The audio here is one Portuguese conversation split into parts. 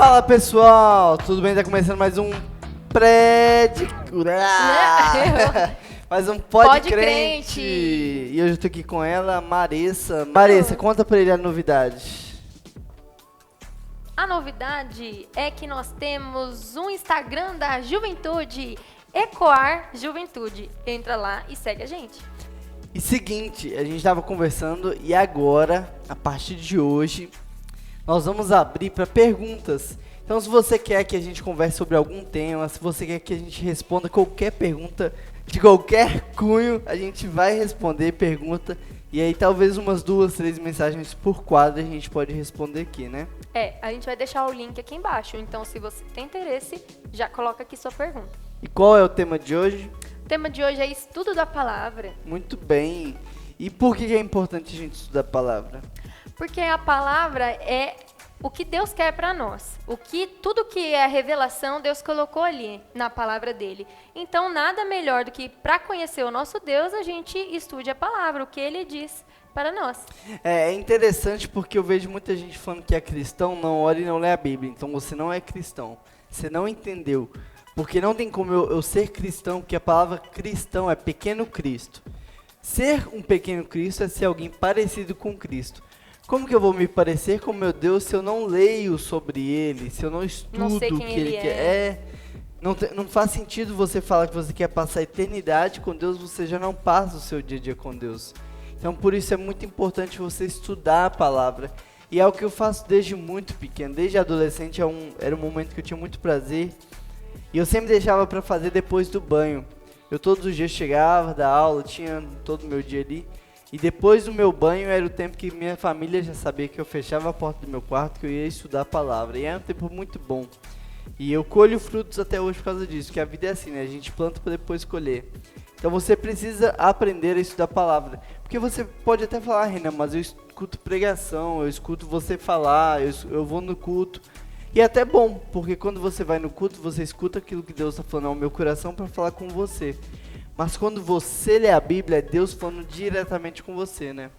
Fala pessoal, tudo bem? Tá começando mais um mais um Pode Crente. E hoje eu tô aqui com ela, Maressa. Maressa, conta pra ele a novidade. A novidade é que nós temos um Instagram da Juventude, Ecoar Juventude. Entra lá e segue a gente. E seguinte, a gente tava conversando e agora, a partir de hoje, nós vamos abrir para perguntas. Então, se você quer que a gente converse sobre algum tema, se você quer que a gente responda qualquer pergunta de qualquer cunho, a gente vai responder pergunta. E aí, talvez umas 2, 3 mensagens por quadro a gente pode responder aqui, né? A gente vai deixar o link aqui embaixo. Então, se você tem interesse, já coloca aqui sua pergunta. E qual é o tema de hoje? O tema de hoje é estudo da palavra. Muito bem. E por que é importante a gente estudar a palavra? Porque a palavra é o que Deus quer para nós. Tudo que é a revelação, Deus colocou ali na palavra dele. Então, nada melhor do que para conhecer o nosso Deus, a gente estude a palavra, o que ele diz para nós. É interessante porque eu vejo muita gente falando que é cristão, não ora e não lê a Bíblia. Então, você não é cristão. Você não entendeu. Porque não tem como eu ser cristão, porque a palavra cristão é pequeno Cristo. Ser um pequeno Cristo é ser alguém parecido com Cristo. Como que eu vou me parecer com meu Deus se eu não leio sobre ele, se eu não estudo o que ele quer? Não faz sentido você falar que você quer passar a eternidade com Deus, você já não passa o seu dia a dia com Deus. Então, por isso é muito importante você estudar a palavra. E é o que eu faço desde muito pequeno, desde adolescente, era um momento que eu tinha muito prazer. E eu sempre deixava para fazer depois do banho. Eu todos os dias chegava da aula, tinha todo o meu dia ali. E depois do meu banho era o tempo que minha família já sabia que eu fechava a porta do meu quarto, que eu ia estudar a palavra. E era um tempo muito bom. E eu colho frutos até hoje por causa disso, porque a vida é assim, né? A gente planta para depois colher. Então você precisa aprender a estudar a palavra. Porque você pode até falar, Renan, mas eu escuto pregação, eu escuto você falar, eu vou no culto. E é até bom, porque quando você vai no culto, você escuta aquilo que Deus está falando ao meu coração para falar com você. Mas quando você lê a Bíblia, é Deus falando diretamente com você, né?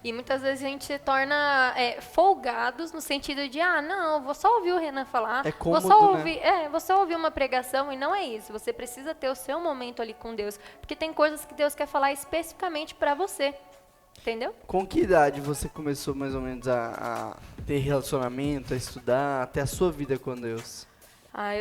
E muitas vezes a gente se torna folgados no sentido de, não, vou só ouvir o Renan falar. É cômodo, vou só ouvir uma pregação, e não é isso. Você precisa ter o seu momento ali com Deus, porque tem coisas que Deus quer falar especificamente para você. Entendeu? Com que idade você começou mais ou menos a ter relacionamento, a estudar, até a sua vida com Deus?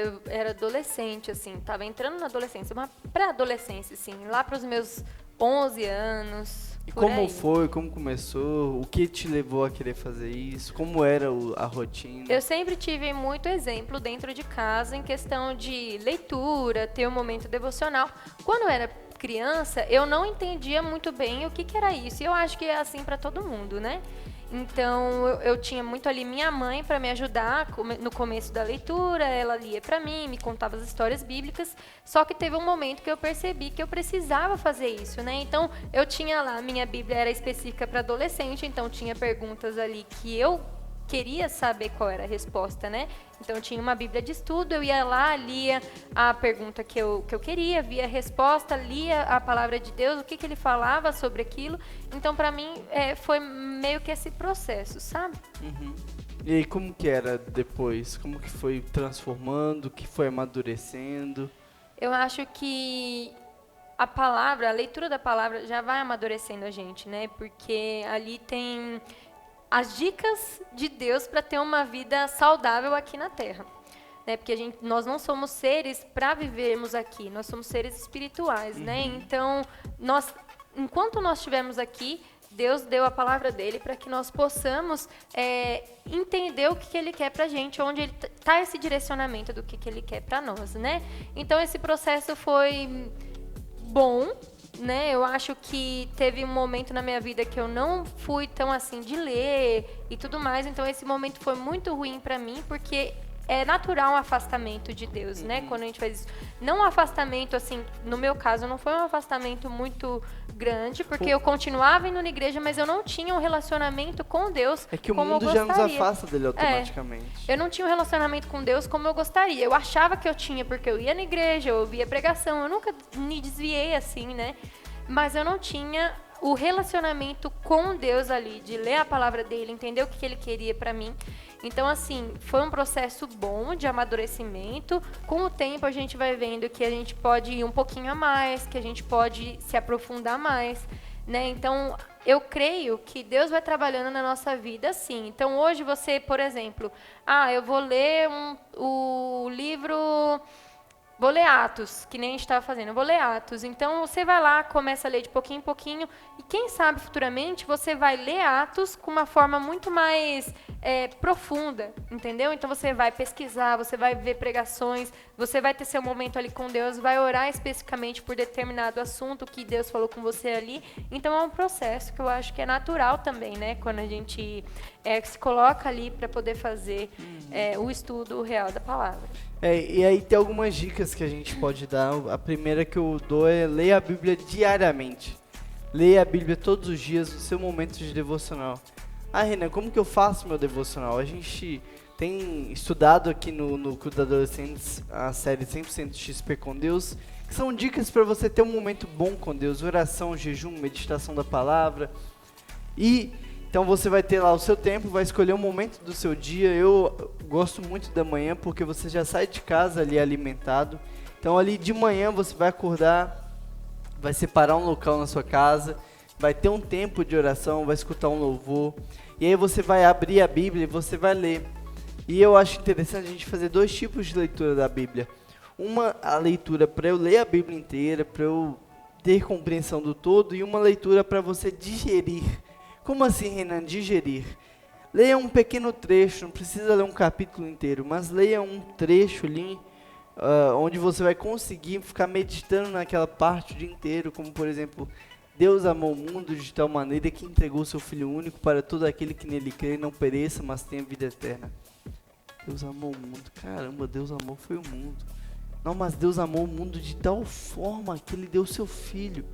Eu era adolescente, assim, tava entrando na adolescência, uma pré-adolescência, assim, lá para os meus 11 anos. E como foi, como começou, o que te levou a querer fazer isso, como era a rotina? Eu sempre tive muito exemplo dentro de casa em questão de leitura, ter um momento devocional. Quando eu era criança, eu não entendia muito bem o que era isso, e eu acho que é assim para todo mundo, né? Então, eu tinha muito ali minha mãe para me ajudar no começo da leitura, ela lia para mim, me contava as histórias bíblicas, só que teve um momento que eu percebi que eu precisava fazer isso, né? Então, eu tinha lá, minha Bíblia era específica para adolescente, então tinha perguntas ali que eu queria saber qual era a resposta, né? Então, tinha uma Bíblia de estudo, eu ia lá, lia a pergunta que eu queria, via a resposta, lia a palavra de Deus, o que ele falava sobre aquilo. Então, para mim, foi meio que esse processo, sabe? Uhum. E aí, como que era depois? Como que foi transformando, que foi amadurecendo? Eu acho que a leitura da palavra já vai amadurecendo a gente, né? Porque ali tem as dicas de Deus para ter uma vida saudável aqui na Terra, né? Porque nós não somos seres para vivermos aqui, nós somos seres espirituais, né? Então, enquanto nós estivermos aqui, Deus deu a palavra dele para que nós possamos entender o que ele quer para a gente, onde está esse direcionamento do que ele quer para nós, né? Então, esse processo foi bom, né? Eu acho que teve um momento na minha vida que eu não fui tão assim de ler e tudo mais, então esse momento foi muito ruim para mim, porque é natural um afastamento de Deus, né? Quando a gente faz isso. Não um afastamento, assim, no meu caso, não foi um afastamento muito grande, porque eu continuava indo na igreja, mas eu não tinha um relacionamento com Deus como eu gostaria. É que o mundo já nos afasta dele automaticamente. Eu não tinha um relacionamento com Deus como eu gostaria. Eu achava que eu tinha, porque eu ia na igreja, eu ouvia pregação, eu nunca me desviei assim, né? Mas eu não tinha o relacionamento com Deus ali, de ler a palavra dele, entender o que ele queria pra mim. Então, assim, foi um processo bom de amadurecimento. Com o tempo, a gente vai vendo que a gente pode ir um pouquinho a mais, que a gente pode se aprofundar mais, né? Então, eu creio que Deus vai trabalhando na nossa vida, sim. Então, hoje você, por exemplo, eu vou ler o livro... Vou ler Atos, que nem a gente estava fazendo. Eu vou ler Atos. Então, você vai lá, começa a ler de pouquinho em pouquinho. E quem sabe, futuramente, você vai ler Atos com uma forma muito mais profunda, entendeu? Então, você vai pesquisar, você vai ver pregações, você vai ter seu momento ali com Deus, vai orar especificamente por determinado assunto que Deus falou com você ali. Então, é um processo que eu acho que é natural também, né? Quando a gente se coloca ali para poder fazer o estudo real da palavra. E aí tem algumas dicas que a gente pode dar. A primeira que eu dou é ler a Bíblia diariamente. Leia a Bíblia todos os dias no seu momento de devocional. Renan, como que eu faço meu devocional? A gente tem estudado aqui no Culto Adolescentes a série 100% XP com Deus, que são dicas para você ter um momento bom com Deus, oração, jejum, meditação da palavra. Então você vai ter lá o seu tempo, vai escolher um momento do seu dia. Eu gosto muito da manhã porque você já sai de casa ali alimentado. Então ali de manhã você vai acordar, vai separar um local na sua casa, vai ter um tempo de oração, vai escutar um louvor. E aí você vai abrir a Bíblia e você vai ler. E eu acho interessante a gente fazer 2 tipos de leitura da Bíblia. Uma, a leitura para eu ler a Bíblia inteira, para eu ter compreensão do todo, e uma leitura para você digerir. Como assim, Renan, digerir? Leia um pequeno trecho, não precisa ler um capítulo inteiro, mas leia um trecho ali, onde você vai conseguir ficar meditando naquela parte o dia inteiro, como por exemplo, Deus amou o mundo de tal maneira que entregou seu Filho único para todo aquele que nele crê e não pereça, mas tenha vida eterna. Deus amou o mundo, caramba, Deus amou foi o mundo. Não, mas Deus amou o mundo de tal forma que Ele deu seu Filho.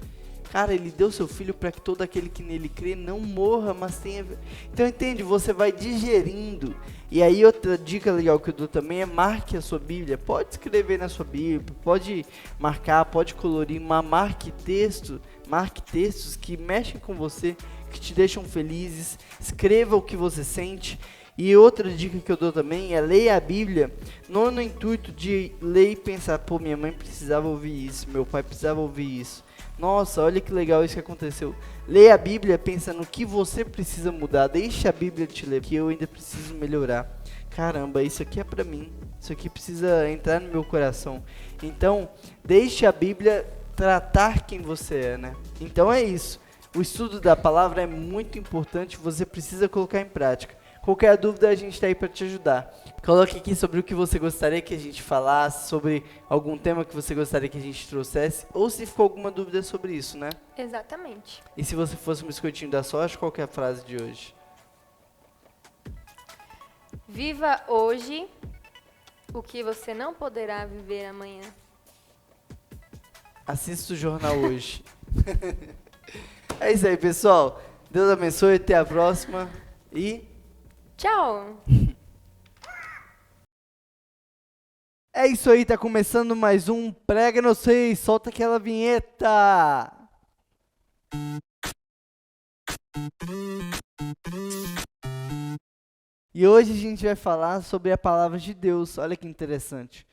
Cara, Ele deu seu Filho para que todo aquele que nele crê não morra, mas tenha... Então, entende? Você vai digerindo. E aí, outra dica legal que eu dou também é marque a sua Bíblia. Pode escrever na sua Bíblia, pode marcar, pode colorir, mas marque textos que mexem com você, que te deixam felizes. Escreva o que você sente. E outra dica que eu dou também é leia a Bíblia, não no intuito de ler e pensar, pô, minha mãe precisava ouvir isso, meu pai precisava ouvir isso. Nossa, olha que legal isso que aconteceu. Leia a Bíblia, pensa no que você precisa mudar, deixa a Bíblia te ler, que eu ainda preciso melhorar. Caramba, isso aqui é pra mim, isso aqui precisa entrar no meu coração. Então, deixe a Bíblia tratar quem você é, né? Então é isso, o estudo da palavra é muito importante, você precisa colocar em prática. Qualquer dúvida a gente está aí para te ajudar. Coloque aqui sobre o que você gostaria que a gente falasse, sobre algum tema que você gostaria que a gente trouxesse, ou se ficou alguma dúvida sobre isso, né? Exatamente. E se você fosse um biscoitinho da sorte, qual que é a frase de hoje? Viva hoje o que você não poderá viver amanhã. Assista o jornal hoje. É isso aí, pessoal. Deus abençoe, até a próxima e... Tchau! É isso aí, tá começando mais um Prega No Sei, solta aquela vinheta! E hoje a gente vai falar sobre a palavra de Deus, olha que interessante.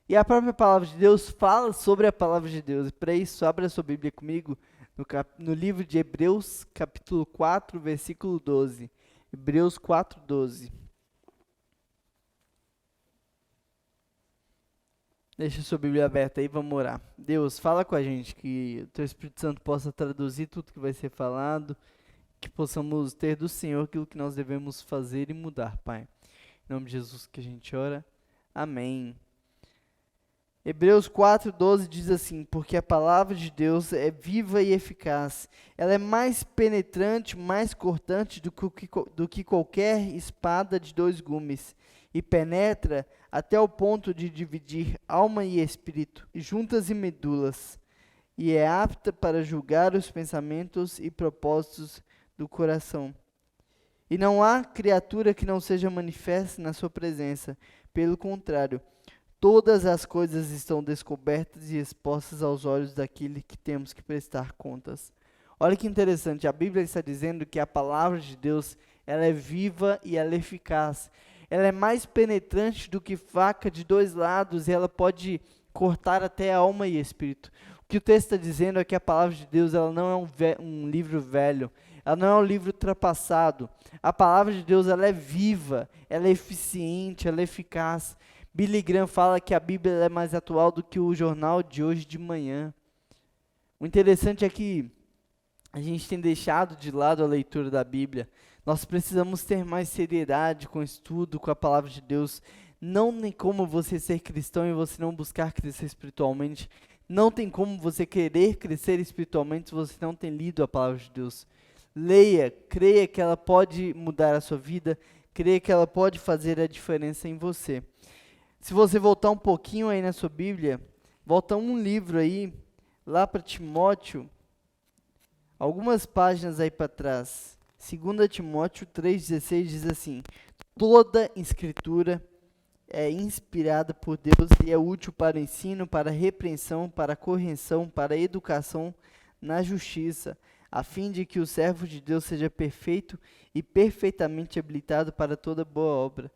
E a própria palavra de Deus fala sobre a palavra de Deus, e para isso, abra a sua Bíblia comigo no livro de Hebreus, capítulo 4, versículo 12. Hebreus 4:12. Deixa a sua Bíblia aberta aí, vamos orar. Deus, fala com a gente, que o Teu Espírito Santo possa traduzir tudo que vai ser falado, que possamos ter do Senhor aquilo que nós devemos fazer e mudar, Pai. Em nome de Jesus que a gente ora. Amém. Hebreus 4:12 diz assim, porque a palavra de Deus é viva e eficaz. Ela é mais penetrante, mais cortante do que qualquer espada de 2 gumes. E penetra até o ponto de dividir alma e espírito, juntas e medulas. E é apta para julgar os pensamentos e propósitos do coração. E não há criatura que não seja manifesta na sua presença. Pelo contrário, todas as coisas estão descobertas e expostas aos olhos daquele que temos que prestar contas. Olha que interessante, a Bíblia está dizendo que a palavra de Deus, ela é viva e ela é eficaz. ela é mais penetrante do que faca de dois lados, e ela pode cortar até a alma e espírito. O que o texto está dizendo é que a palavra de Deus, ela não é um livro velho, ela não é um livro ultrapassado. A palavra de Deus, ela é viva, ela é eficiente, ela é eficaz. Billy Graham fala que a Bíblia é mais atual do que o jornal de hoje de manhã. O interessante é que a gente tem deixado de lado a leitura da Bíblia. Nós precisamos ter mais seriedade com o estudo, com a palavra de Deus. Não tem como você ser cristão e você não buscar crescer espiritualmente. Não tem como você querer crescer espiritualmente se você não tem lido a palavra de Deus. Leia, creia que ela pode mudar a sua vida, creia que ela pode fazer a diferença em você. Se você voltar um pouquinho aí na sua Bíblia, volta um livro aí, lá para Timóteo, algumas páginas aí para trás. 2 Timóteo 3,16 diz assim: toda escritura é inspirada por Deus e é útil para o ensino, para a repreensão, para a correção, para a educação na justiça, a fim de que o servo de Deus seja perfeito e perfeitamente habilitado para toda boa obra.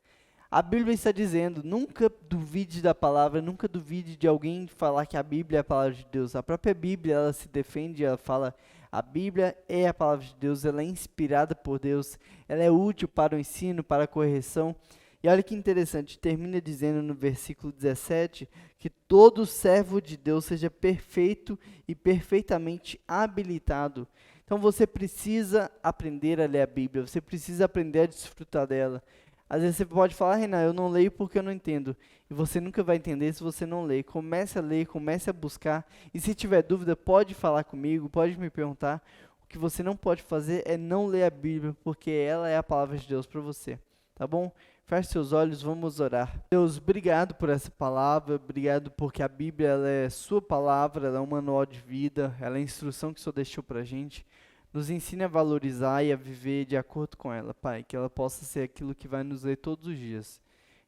A Bíblia está dizendo, nunca duvide da palavra, nunca duvide de alguém falar que a Bíblia é a palavra de Deus. A própria Bíblia, ela se defende, ela fala, a Bíblia é a palavra de Deus, ela é inspirada por Deus, ela é útil para o ensino, para a correção. E olha que interessante, termina dizendo no versículo 17, que todo servo de Deus seja perfeito e perfeitamente habilitado. Então você precisa aprender a ler a Bíblia, você precisa aprender a desfrutar dela. Às vezes você pode falar, Renan, eu não leio porque eu não entendo. E você nunca vai entender se você não ler. Comece a ler, comece a buscar. E se tiver dúvida, pode falar comigo, pode me perguntar. O que você não pode fazer é não ler a Bíblia, porque ela é a palavra de Deus para você. Tá bom? Feche seus olhos, vamos orar. Deus, obrigado por essa palavra, obrigado porque a Bíblia ela é sua palavra, ela é um manual de vida, ela é a instrução que o Senhor deixou para a gente. Nos ensine a valorizar e a viver de acordo com ela, Pai, que ela possa ser aquilo que vai nos ler todos os dias.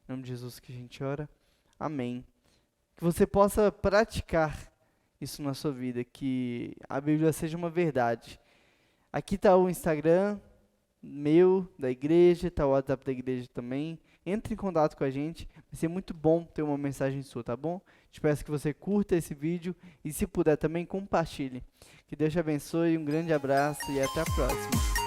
Em nome de Jesus que a gente ora. Amém. Que você possa praticar isso na sua vida, que a Bíblia seja uma verdade. Aqui está o Instagram meu, da igreja, está o WhatsApp da igreja também. Entre em contato com a gente, vai ser muito bom ter uma mensagem sua, tá bom? Te peço que você curta esse vídeo e se puder também compartilhe. Que Deus te abençoe, um grande abraço e até a próxima.